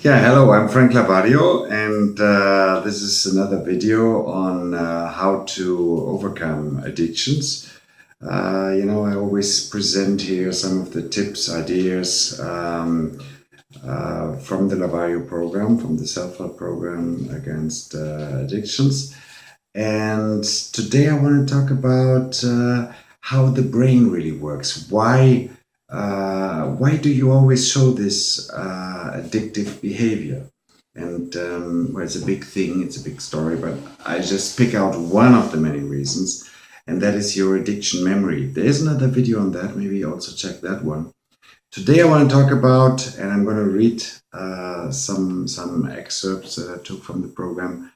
Yeah, hello, I'm Frank Lavario, and this is another video on how to overcome addictions. I always present here some of the tips, ideas from the Lavario program, from the self-help program against addictions. And today I want to talk about how the brain really works. Why do you always show this addictive behavior? And well, it's a big thing, it's a big story, but I just pick out one of the many reasons, and that is your addiction memory. There's another video on that, maybe also check that one. Today I want to talk about, and I'm going to read some excerpts that I took from the program.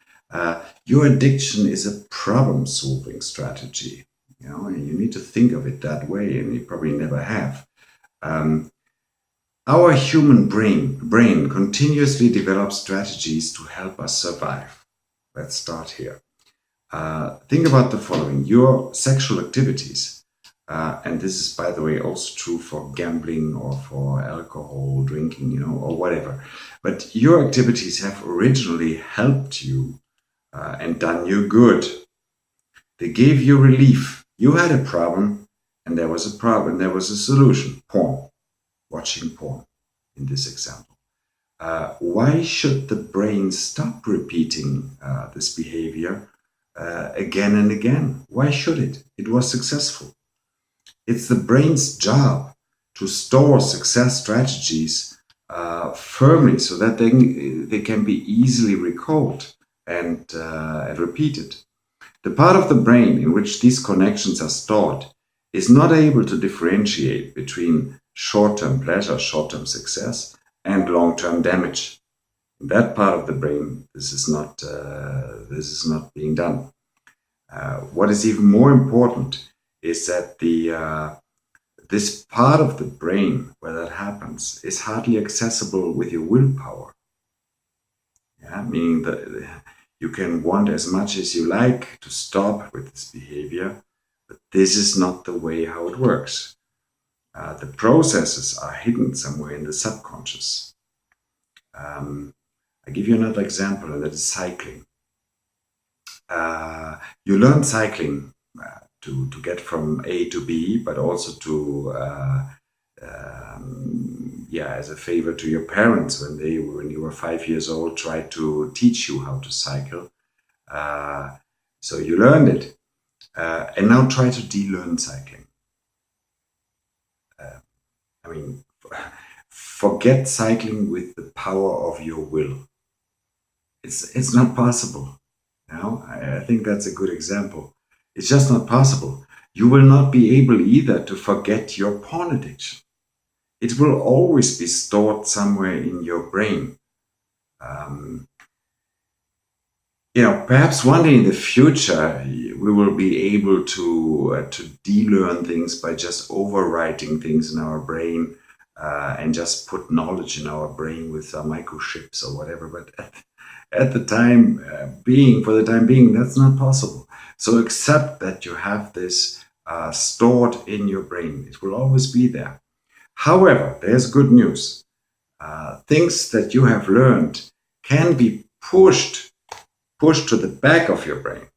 Your addiction is a problem-solving strategy. And you need to think of it that way, and you probably never have. Our human brain continuously develops strategies to help us survive. Let's start here. Think about the following. Your sexual activities, and this is, by the way, also true for gambling or for alcohol drinking, or whatever. But your activities have originally helped you and done you good. They gave you relief. You had a problem, and there was a problem. There was a solution. Porn. Watching porn, in this example. Why should the brain stop repeating this behavior again and again? Why should it? It was successful. It's the brain's job to store success strategies firmly so that they can be easily recalled and repeated. The part of the brain in which these connections are stored is not able to differentiate between short-term pleasure, short-term success, and long-term damage. In that part of the brain, this is not being done. What is even more important is that this part of the brain where that happens is hardly accessible with your willpower. Meaning that you can want as much as you like to stop with this behavior, but this is not the way how it works. The processes are hidden somewhere in the subconscious. I give you another example, and that is cycling. You learn cycling to get from A to B, but also to, as a favor to your parents when you were 5 years old, tried to teach you how to cycle. So you learned it, and now try to de-learn cycling. Forget cycling with the power of your will. It's not possible. I think that's a good example. It's just not possible. You will not be able either to forget your porn addiction. It will always be stored somewhere in your brain. Perhaps one day in the future, we will be able to de-learn things by just overwriting things in our brain and just put knowledge in our brain with microchips or whatever. But for the time being, that's not possible. So accept that you have this stored in your brain. It will always be there. However, there's good news. Things that you have learned can be pushed to the back of your brain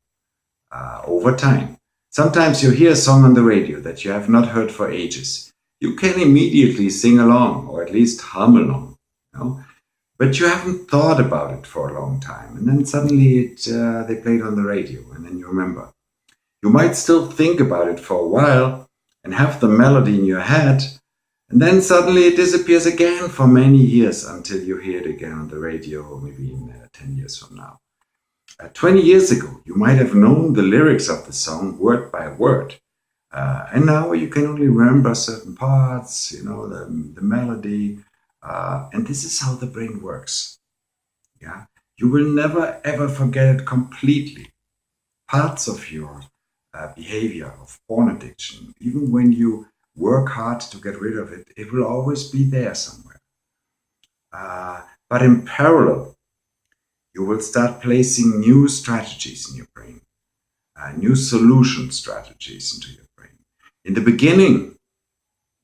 over time. Sometimes you hear a song on the radio that you have not heard for ages. You can immediately sing along, or at least hum along, but you haven't thought about it for a long time. And then suddenly they play it on the radio, and then you remember. You might still think about it for a while and have the melody in your head, and then suddenly it disappears again for many years until you hear it again on the radio, maybe in 10 years from now. 20 years ago, you might have known the lyrics of the song word by word. And now you can only remember certain parts, the melody. And this is how the brain works. You will never, ever forget it completely. Parts of your behavior, of porn addiction, even when you work hard to get rid of it, it will always be there somewhere. But in parallel, you will start placing new strategies in your brain, new solution strategies into your brain. In the beginning,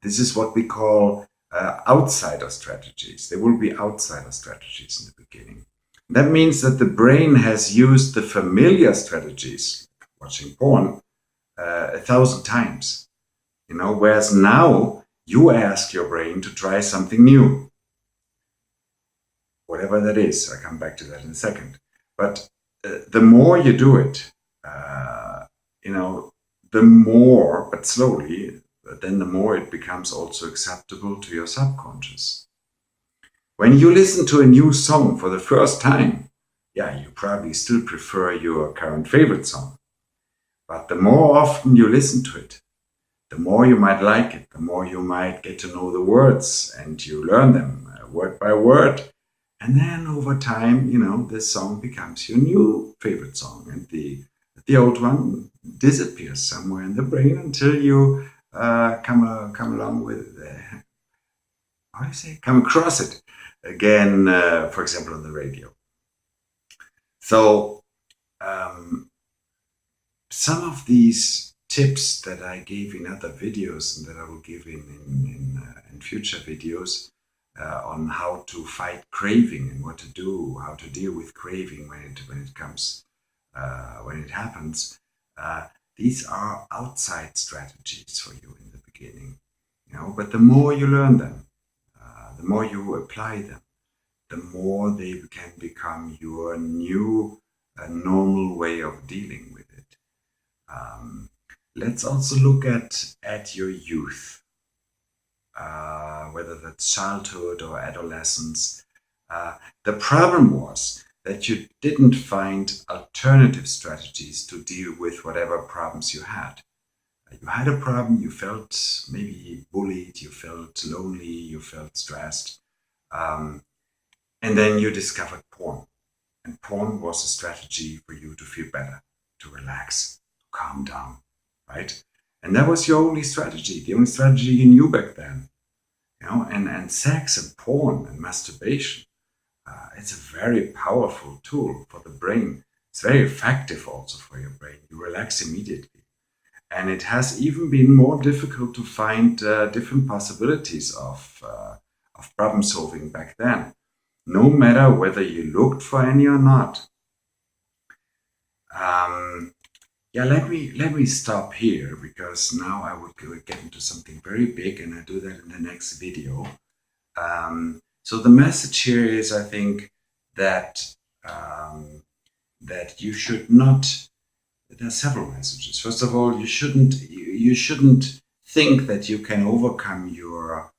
this is what we call outsider strategies. There will be outsider strategies in the beginning. That means that the brain has used the familiar strategies, watching porn, 1,000 times. Whereas now you ask your brain to try something new, whatever that is. I come back to that in a second. But the more you do it, the more, but slowly, then the more it becomes also acceptable to your subconscious. When you listen to a new song for the first time, you probably still prefer your current favorite song. But the more often you listen to it, the more you might like it, the more you might get to know the words and you learn them word by word. And then over time, this song becomes your new favorite song, and the old one disappears somewhere in the brain until you come along with, come across it again, for example, on the radio. So some of these tips that I gave in other videos and that I will give in future videos on how to fight craving and what to do, how to deal with craving when it comes, when it happens. These are outside strategies for you in the beginning, but the more you learn them, the more you apply them, the more they can become your new normal way of dealing with it. Let's also look at your youth, whether that's childhood or adolescence. The problem was that you didn't find alternative strategies to deal with whatever problems you had. You had a problem, you felt maybe bullied, you felt lonely, you felt stressed, and then you discovered porn. And porn was a strategy for you to feel better, to relax, to calm down, right? And that was your only strategy, the only strategy you knew back then. And sex and porn and masturbation, it's a very powerful tool for the brain. It's very effective also for your brain. You relax immediately. And it has even been more difficult to find different possibilities of problem solving back then, no matter whether you looked for any or not. Let me stop here, because now I would get into something very big, and I do that in the next video. So the message here is, I think, that you should not. There are several messages. First of all, you shouldn't think that you can overcome your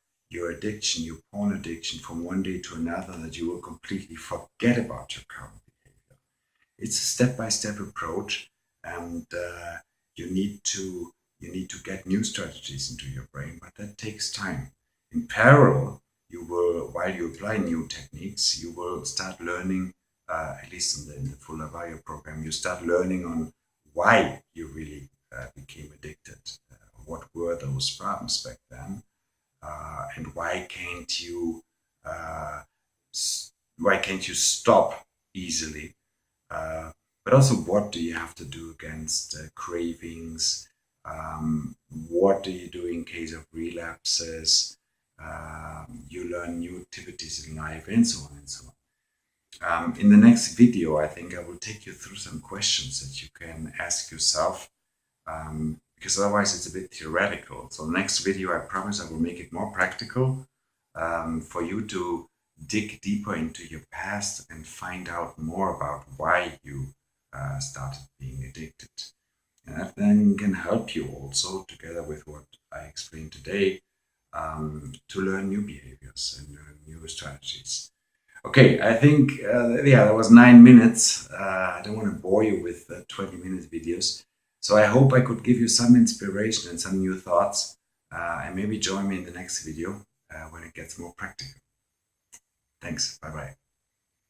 addiction, your porn addiction, from one day to another, that you will completely forget about your current behavior. It's a step-by-step approach, and you need to get new strategies into your brain, but that takes time. In parallel, while you apply new techniques, you will start learning, at least in the full Lavario program, you start learning on why you really became addicted. What were those problems back then, and why can't you stop easily? But also, what do you have to do against cravings? What do you do in case of relapses? You learn new activities in life, and so on and so on. In the next video, I think I will take you through some questions that you can ask yourself, because otherwise it's a bit theoretical. So next video, I promise I will make it more practical, for you to dig deeper into your past and find out more about why you started being addicted. And that then can help you also, together with what I explained today, to learn new behaviors and learn new strategies. Okay, I think, that was 9 minutes. I don't want to bore you with 20-minute videos. So I hope I could give you some inspiration and some new thoughts, and maybe join me in the next video when it gets more practical. Thanks, bye-bye.